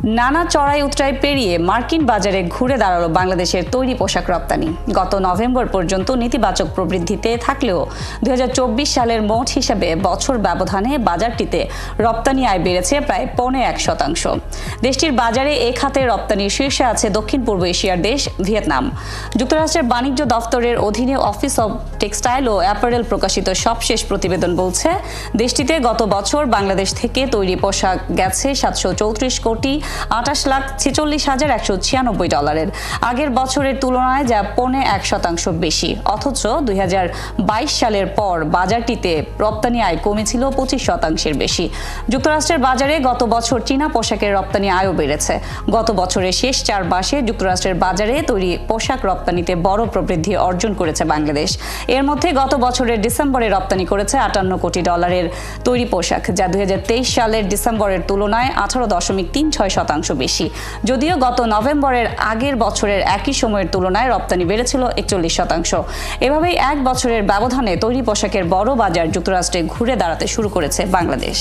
নানা চড়াই উতরাই পেরিয়ে মার্কিন বাজারে ঘুরে দাঁড়ালো বাংলাদেশের তৈরি পোশাক রপ্তানি। গত নভেম্বর পর্যন্ত নেতিবাচক প্রবৃদ্ধিতে থাকলেও 2024 সালের মোট হিসাবে বছর ব্যবধানে বাজারটিতে রপ্তানি আয় বেড়েছে প্রায় 1.25%। দেশটির বাজারে এ খাতে রপ্তানির শীর্ষে আছে দক্ষিণ পূর্ব এশিয়ার দেশ ভিয়েতনাম। যুক্তরাষ্ট্রের বাণিজ্য দফতরের অধীনে অফিস অব টেক্সটাইল ও অ্যাপারেল প্রকাশিত সবশেষ প্রতিবেদন বলছে, দেশটিতে গত বছর বাংলাদেশ থেকে তৈরি পোশাক গেছে 734 কোটি 28,46,196 ডলারের। আগের বছরের তুলনায় যা 0.1% বেশি। অথচ 2022 সালের পর বাজারটিতে রপ্তানি আয় কমেছিল 25% বেশি। যুক্তরাষ্ট্রের বাজারে গত বছর চীনা পোশাকের রপ্তানি আয়ও বেড়েছে। গত বছরের শেষ 4 মাসে যুক্তরাষ্ট্রের বাজারে তৈরি পোশাক রপ্তানিতে বড় প্রবৃদ্ধি অর্জন করেছে বাংলাদেশ। এর মধ্যে গত বছরের ডিসেম্বরে রপ্তানি করেছে 58 কোটি ডলারের তৈরি পোশাক, যা 2023 সালের ডিসেম্বরের তুলনায় 18.36% বেশি। যদিও গত নভেম্বরের আগের বছরের একই সময়ের তুলনায় রপ্তানি বেড়েছিল 41%। এভাবেই এক বছরের ব্যবধানে তৈরি পোশাকের বড় বাজার যুক্তরাষ্ট্রে ঘুরে দাঁড়াতে শুরু করেছে বাংলাদেশ।